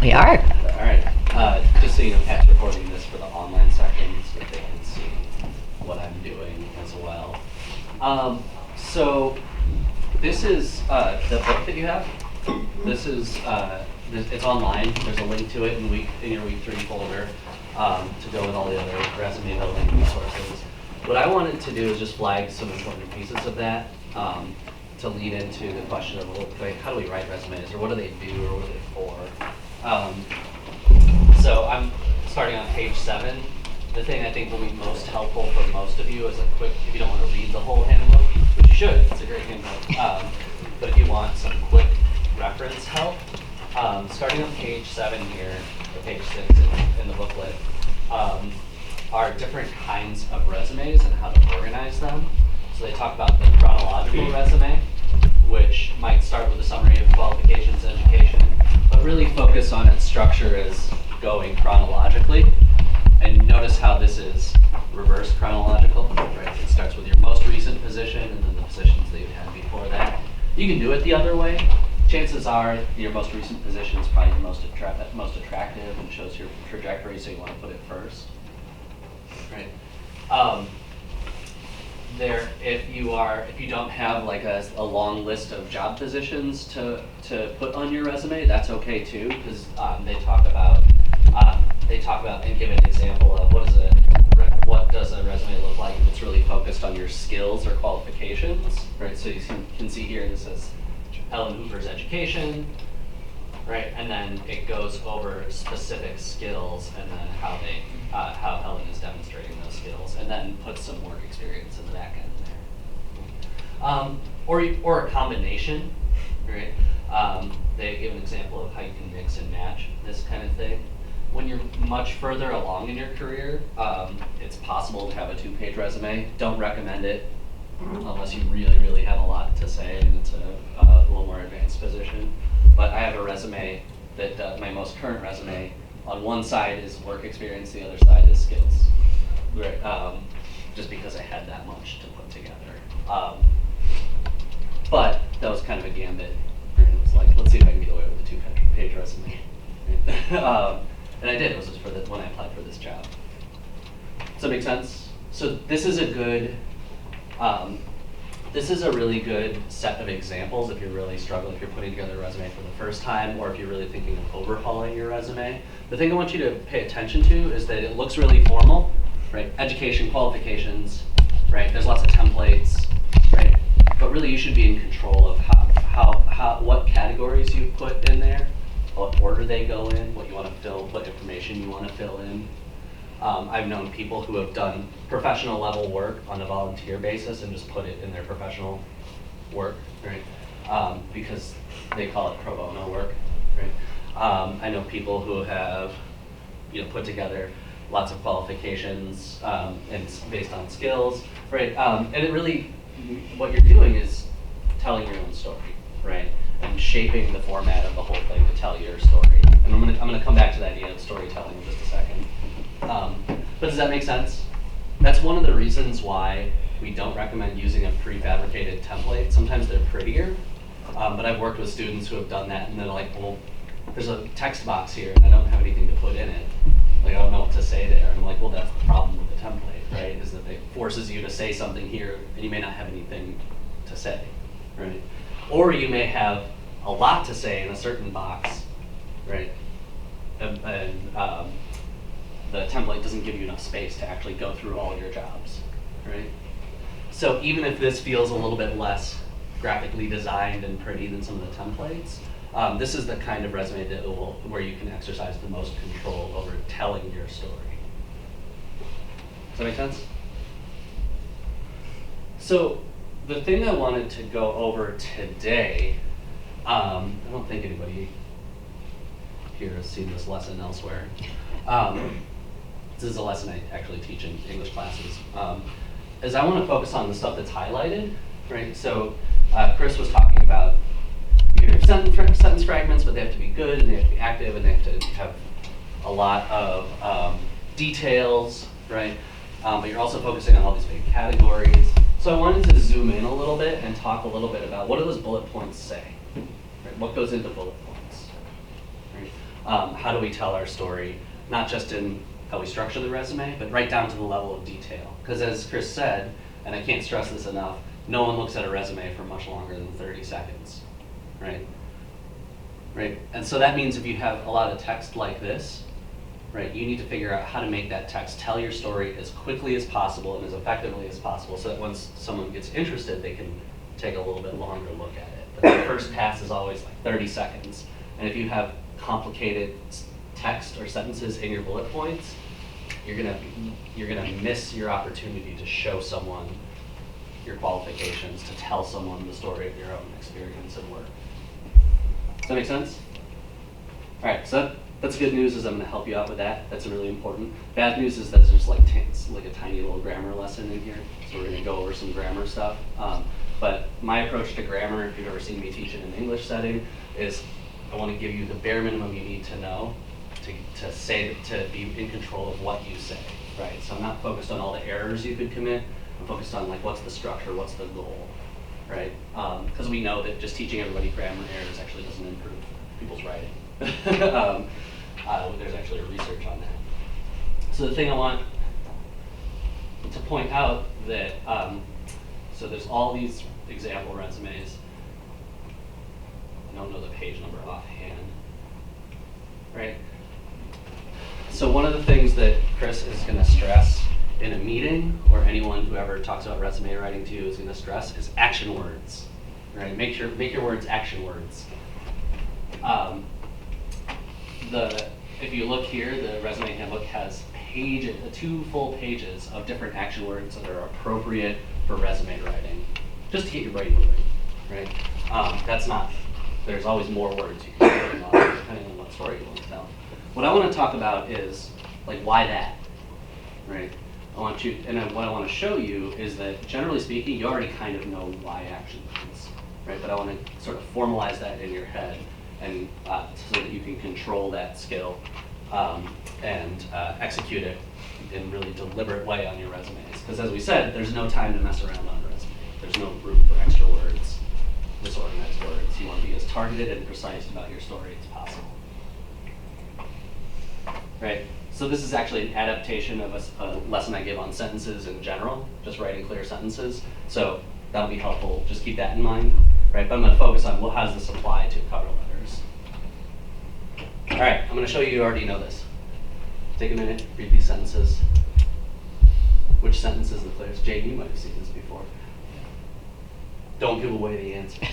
We are. All right. Just so you know, Pat's recording this for the online section so that they can see what I'm doing as well. So this is the book that you have. This is it's online. There's a link to it in your week 3 folder to go with all the other resume building resources. What I wanted to do is just flag some important pieces of that to lead into the question of, well, like, how do we write resumes, or what do they do, or what are they for? So I'm starting on page 7. The thing I think will be most helpful for most of you is a quick, if you don't want to read the whole handbook, which you should, it's a great handbook, but if you want some quick reference help, starting on page 7 here, or page 6 in the booklet, are different kinds of resumes and how to organize them. So they talk about the chronological resume, which might start with a summary of qualifications and education, but really focus on its structure as going chronologically. And notice how this is reverse chronological, right? It starts with your most recent position and then the positions that you had before that. You can do it the other way. Chances are your most recent position is probably the most attractive and shows your trajectory, so you want to put it first, right? If you don't have like a long list of job positions to put on your resume, that's okay too, because they talk about and give an example of what does a resume look like if it's really focused on your skills or qualifications, right? So you can see here this says Helen Hoover's education, right? And then it goes over specific skills and then how Helen is demonstrating those skills, and then puts some work experience in the back end there. Or a combination, right? They give an example of how you can mix and match this kind of thing. When you're much further along in your career, it's possible to have a 2-page resume. Don't recommend it unless you really, really have a lot to say and it's a little more advanced position. But I have a resume that, my most current resume, on one side is work experience, the other side is skills. Right? Just because I had that much to put together. But that was kind of a gambit. Right? It was like, let's see if I can get away with a 2-page resume. Right? And I did. It was just when I applied for this job. Does that make sense? So this is a good. This is a really good set of examples if you're really struggling, if you're putting together a resume for the first time, or if you're really thinking of overhauling your resume. The thing I want you to pay attention to is that it looks really formal, right? Education, qualifications, right? There's lots of templates, right? But really you should be in control of what categories you put in there, what order they go in, what you want to fill, what information you want to fill in. I've known people who have done professional level work on a volunteer basis and just put it in their professional work, right? Because they call it pro bono work, right? I know people who have, put together lots of qualifications and based on skills, right? And it really, what you're doing is telling your own story, right? And shaping the format of the whole thing to tell your story. And I'm gonna come back to the idea of storytelling in just a second. But does that make sense? That's one of the reasons why we don't recommend using a prefabricated template. Sometimes they're prettier, but I've worked with students who have done that and they're like, well, there's a text box here and I don't have anything to put in it. Like, I don't know what to say there. And I'm like, well, that's the problem with the template, right? Is that it forces you to say something here and you may not have anything to say, right? Or you may have a lot to say in a certain box, right? And the template doesn't give you enough space to actually go through all your jobs, right? So even if this feels a little bit less graphically designed and pretty than some of the templates, this is the kind of resume where you can exercise the most control over telling your story. Does that make sense? So the thing I wanted to go over today, I don't think anybody here has seen this lesson elsewhere. This is a lesson I actually teach in English classes. Is I want to focus on the stuff that's highlighted, right? So Chris was talking about your sentence fragments, but they have to be good and they have to be active and they have to have a lot of details, right? But you're also focusing on all these big categories. So I wanted to zoom in a little bit and talk a little bit about what do those bullet points say, right? What goes into bullet points, right? How do we tell our story, not just in how we structure the resume, but right down to the level of detail. Because as Chris said, and I can't stress this enough, no one looks at a resume for much longer than 30 seconds, right? Right, and so that means if you have a lot of text like this, right, you need to figure out how to make that text tell your story as quickly as possible and as effectively as possible so that once someone gets interested, they can take a little bit longer look at it. But the first pass is always like 30 seconds. And if you have complicated text or sentences in your bullet points, you're gonna miss your opportunity to show someone your qualifications, to tell someone the story of your own experience and work. Does that make sense? All right, so that's good news is I'm gonna help you out with that. That's really important. Bad news is that there's like a tiny little grammar lesson in here. So we're gonna go over some grammar stuff. But my approach to grammar, if you've ever seen me teach in an English setting, is I wanna give you the bare minimum you need to know to be in control of what you say, right? So I'm not focused on all the errors you could commit. I'm focused on like what's the structure, what's the goal, right? Because we know that just teaching everybody grammar errors actually doesn't improve people's writing. There's actually research on that. So the thing I want to point out that, so there's all these example resumes. I don't know the page number offhand, right? So one of the things that Chris is going to stress in a meeting, or anyone who ever talks about resume writing to you is going to stress, is action words, right? Make your words action words. If you look here, the resume handbook has 2 full pages of different action words that are appropriate for resume writing, just to get your brain moving, right? There's always more words you can put on, depending on what story you want to tell. What I want to talk about is, like, why that, right? What I want to show you is that, generally speaking, you already kind of know why action means, right? But I want to sort of formalize that in your head, and so that you can control that skill and execute it in a really deliberate way on your resumes. Because as we said, there's no time to mess around on a resume. There's no room for extra words, disorganized words. You want to be as targeted and precise about your story as possible. Right? So this is actually an adaptation of a lesson I give on sentences in general, just writing clear sentences. So that'll be helpful. Just keep that in mind. Right? But I'm going to focus on, well, how does this apply to cover letters? All right, I'm going to show you already know this. Take a minute, read these sentences. Which sentence is the clearest? Jane, you might have seen this before. Don't give away the answers.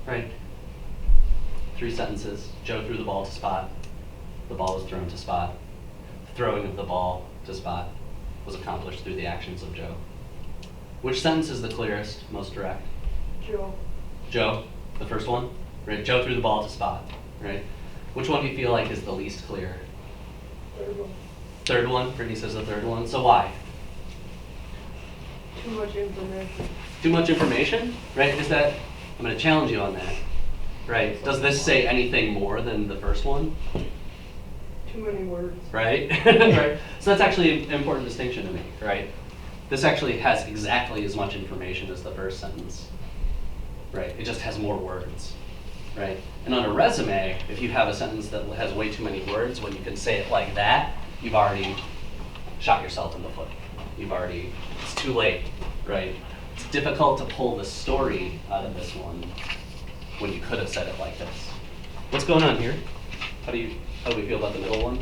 Right. 3 sentences. Joe threw the ball to Spot. The ball was thrown to Spot. The throwing of the ball to Spot was accomplished through the actions of Joe. Which sentence is the clearest, most direct? Joe, the first one, right? Joe threw the ball to Spot, right? Which one do you feel like is the least clear? Third one. Brittany says the third one. So why? Too much information. Too much information, right? I'm going to challenge you on that, right? Does this say anything more than the first one? Too many words. Right? Right. So that's actually an important distinction to make, right? This actually has exactly as much information as the first sentence, right? It just has more words, right? And on a resume, if you have a sentence that has way too many words, when you can say it like that, you've already shot yourself in the foot. It's too late, right? It's difficult to pull the story out of this one when you could have said it like this. What's going on here? How do we feel about the middle one?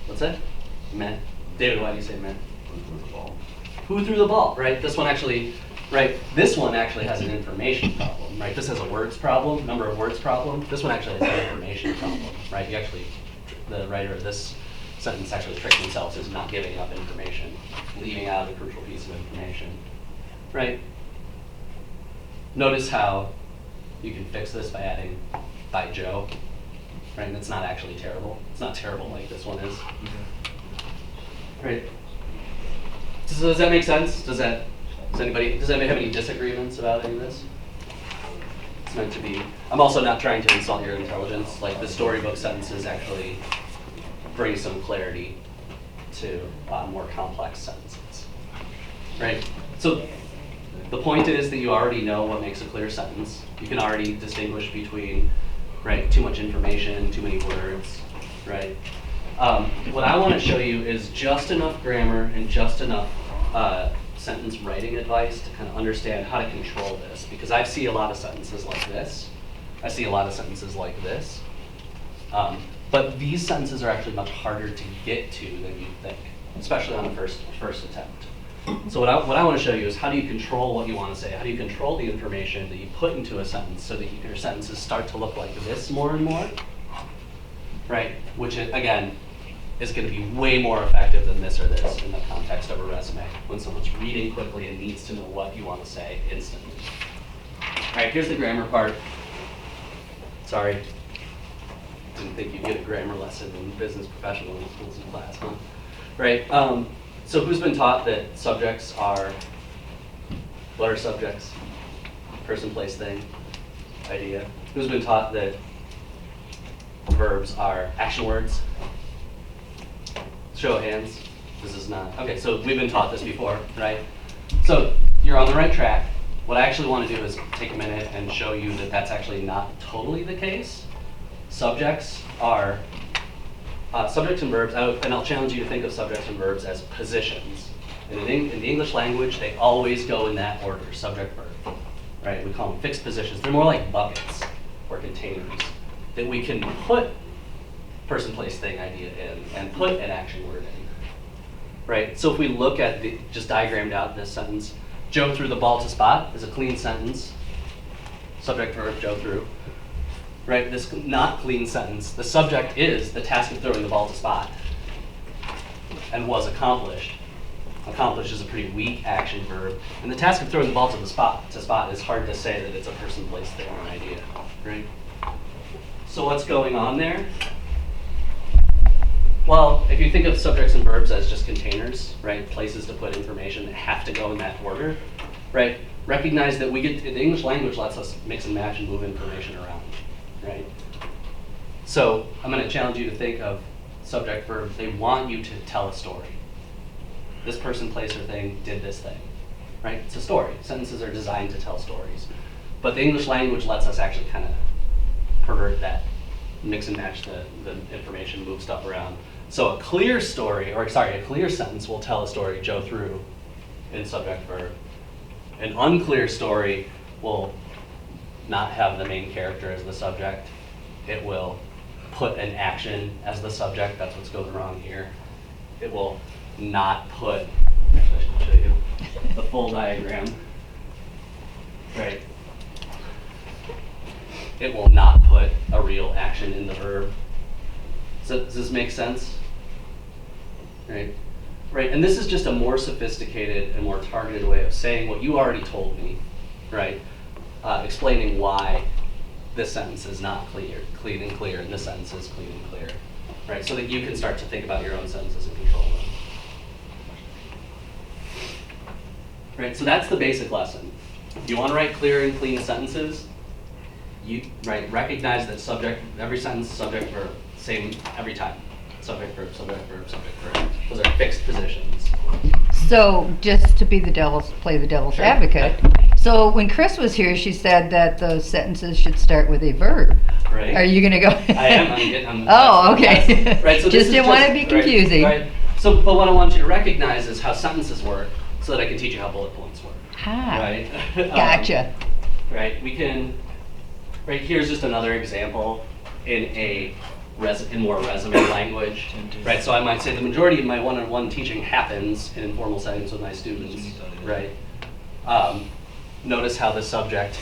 What's that? Meh. David, why do you say meh? Who threw the ball, right? This one actually has an information problem, right? This has a words problem, number of words problem. This one actually has an information problem, right? The writer of this sentence actually tricked themselves as not giving enough information, leaving out a crucial piece of information, right? Notice how you can fix this by adding by Joe, right? And it's not actually terrible. It's not terrible like this one is, right? So does that make sense? Does anybody have any disagreements about any of this? It's meant to be. I'm also not trying to insult your intelligence. Like, the storybook sentences actually bring some clarity to more complex sentences, right? So The point is that you already know what makes a clear sentence. You can already distinguish between, right, too much information, too many words, right? What I want to show you is just enough grammar and just enough sentence writing advice to kind of understand how to control this, because I see a lot of sentences like this. I see a lot of sentences like this. But these sentences are actually much harder to get to than you think, especially on the first attempt. So what I want to show you is how do you control what you want to say? How do you control the information that you put into a sentence so that your sentences start to look like this more and more, right? Which, again, is going to be way more effective than this or this in the context of a resume when someone's reading quickly and needs to know what you want to say instantly. All right, here's the grammar part. Sorry. Didn't think you'd get a grammar lesson in business professional schools in class, huh? Right. So who's been taught that subjects are, what are subjects? Person, place, thing, idea. Who's been taught that verbs are action words? Show of hands. This is not. Okay, so we've been taught this before, right? So you're on the right track. What I actually want to do is take a minute and show you that that's actually not totally the case. Subjects are subjects and verbs, and I'll challenge you to think of subjects and verbs as positions. And in the English language, they always go in that order, subject, verb, right? We call them fixed positions. They're more like buckets or containers that we can put person, place, thing, idea in and put an action word in, right? So if we look at just diagrammed out this sentence, Joe threw the ball to Spot is a clean sentence, subject, verb, Joe threw. Right, this not clean sentence, the subject is the task of throwing the ball to Spot and was accomplished. Accomplished is a pretty weak action verb. And the task of throwing the ball to Spot is hard to say that it's a person, place, thing, or idea, right? So what's going on there? Well, if you think of subjects and verbs as just containers, right, places to put information that have to go in that order, right, recognize that the English language lets us mix and match and move information around. Right? So I'm going to challenge you to think of subject, verb. They want you to tell a story. This person, place, or thing did this thing. Right? It's a story. Sentences are designed to tell stories. But the English language lets us actually kind of pervert that, mix and match the information, move stuff around. So a clear sentence will tell a story Joe threw in subject, verb. An unclear story will not have the main character as the subject. It will put an action as the subject. That's what's going wrong here. It will not put, actually I should show you the full diagram. Right. It will not put a real action in the verb. So does this make sense? Right. Right, and this is just a more sophisticated and more targeted way of saying what you already told me, right? Explaining why this sentence is not clean and clear, and this sentence is clean and clear, right? So that you can start to think about your own sentences and control them. Right, so that's the basic lesson. You want to write clear and clean sentences, recognize that every sentence, subject, verb, same every time. Subject, verb, subject, verb, subject, verb. Those are fixed positions. So just to play the devil's Sure. advocate. So when Chris was here, she said that the sentences should start with a verb. Right. Are you going to go? I am. Oh, okay. Yes. Right. So just didn't want to be confusing. Right. So, but what I want you to recognize is how sentences work, so that I can teach you how bullet points work. Ah, Right. gotcha. Right. We can. Right. Here's just another example in more resume language. Right. So I might say the majority of my one-on-one teaching happens in informal settings with my students. Right. Notice how the subject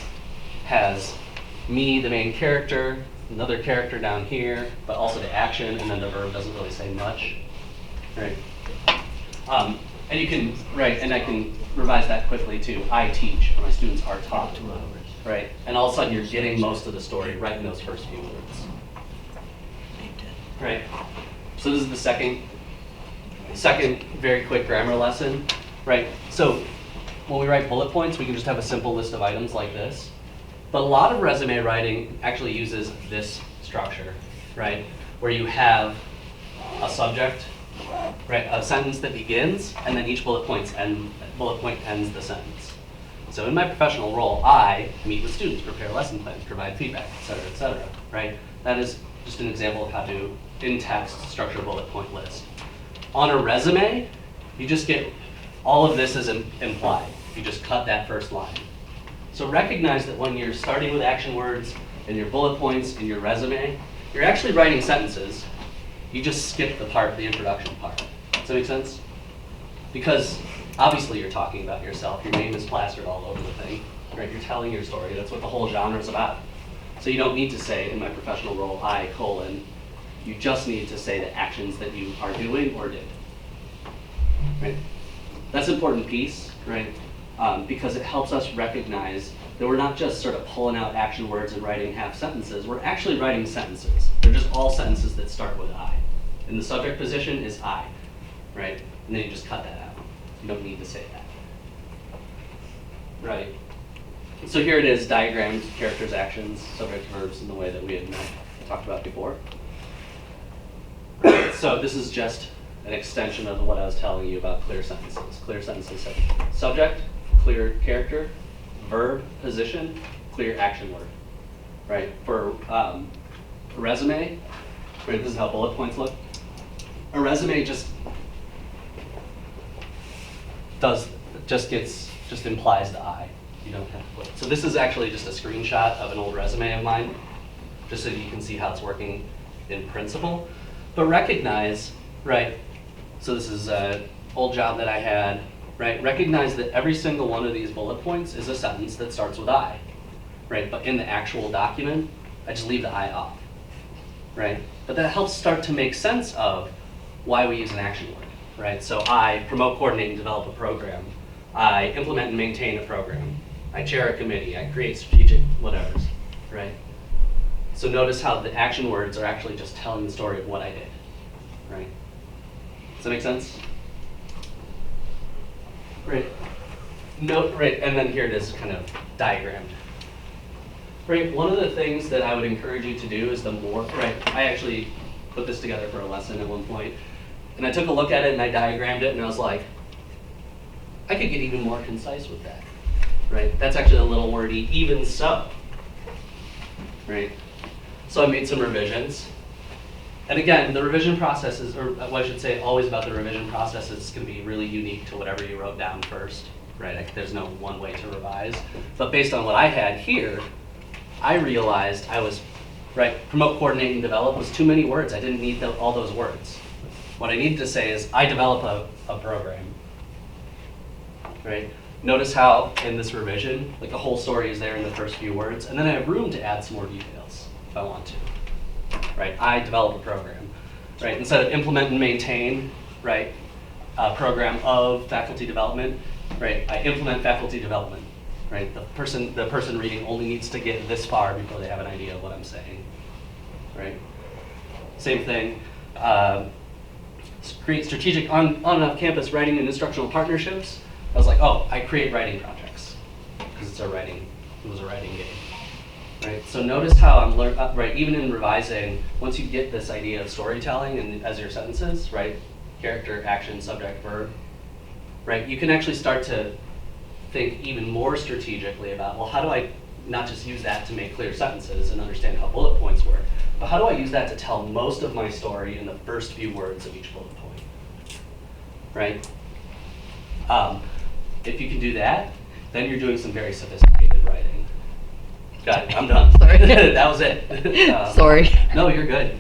has me, the main character, another character down here, but also the action, and then the verb doesn't really say much. Right. And you can, and I can revise that quickly too. I teach, or my students are taught. Right. And all of a sudden you're getting most of the story right in those first few words. Right. So this is the second very quick grammar lesson. Right. So when we write bullet points, we can just have a simple list of items like this. But a lot of resume writing actually uses this structure, right? Where you have a subject, right? A sentence that begins, and then each bullet point ends the sentence. So in my professional role, I meet with students, prepare lesson plans, provide feedback, et cetera, right? That is just an example of how to, in text, structure a bullet point list. On a resume, you just get all of this is implied. You just cut that first line. So recognize that when you're starting with action words and your bullet points in your resume, you're actually writing sentences. You just skip the part, the introduction part. Does that make sense? Because obviously you're talking about yourself. Your name is plastered all over the thing, right? You're telling your story. That's what the whole genre is about. So you don't need to say, in my professional role, I, colon. You just need to say the actions that you are doing or did, right? That's an important piece, right? Because it helps us recognize that we're not just sort of pulling out action words and writing half sentences. We're actually writing sentences. They're just all sentences that start with I. And the subject position is I, right? And then you just cut that out. You don't need to say that. Right. So here it is, diagrams, characters, actions, subject, verbs in the way that we had talked about before. Right. So this is just an extension of what I was telling you about clear sentences. Clear sentences have subject, clear character, verb, position, clear action word. Right. For a resume, right, this is how bullet points look. A resume just implies the I. You don't have to put it. So this is actually just a screenshot of an old resume of mine, just so you can see how it's working in principle. But recognize, right, so this is an old job that I had, right? Recognize that every single one of these bullet points is a sentence that starts with I, right? But in the actual document, I just leave the I off, right? But that helps start to make sense of why we use an action word, right? So I promote, coordinate, and develop a program. I implement and maintain a program. I chair a committee. I create strategic whatevers, right? So notice how the action words are actually just telling the story of what I did, right? Does that make sense? Right. Note, right, and then here it is kind of diagrammed. Right, one of the things that I would encourage you to do is right, I actually put this together for a lesson at one point, and I took a look at it and I diagrammed it and I was like, I could get even more concise with that, right? That's actually a little wordy, even so, right? So I made some revisions. And again, the revision process is, or what I should say, always about the revision process is going to be really unique to whatever you wrote down first, right? There's no one way to revise. But based on what I had here, I realized I was, right, promote, coordinate, and develop was too many words. I didn't need all those words. What I needed to say is, I develop a program, right? Notice how in this revision, like the whole story is there in the first few words, and then I have room to add some more details if I want to, right? I develop a program, right? Instead of implement and maintain, right, a program of faculty development, right? I implement faculty development, right? The person reading only needs to get this far before they have an idea of what I'm saying, right? Same thing. Create strategic on and off campus writing and instructional partnerships. I was like, oh, I create writing projects because it was a writing game, right? So notice how I'm right, even in revising, once you get this idea of storytelling and as your sentences, right, character, action, subject, verb, right, you can actually start to think even more strategically about, well, how do I not just use that to make clear sentences and understand how bullet points work, but how do I use that to tell most of my story in the first few words of each bullet point, right? If you can do that, then you're doing some very sophisticated writing. Got it, I'm done. Sorry. That was it. Sorry. No, you're good.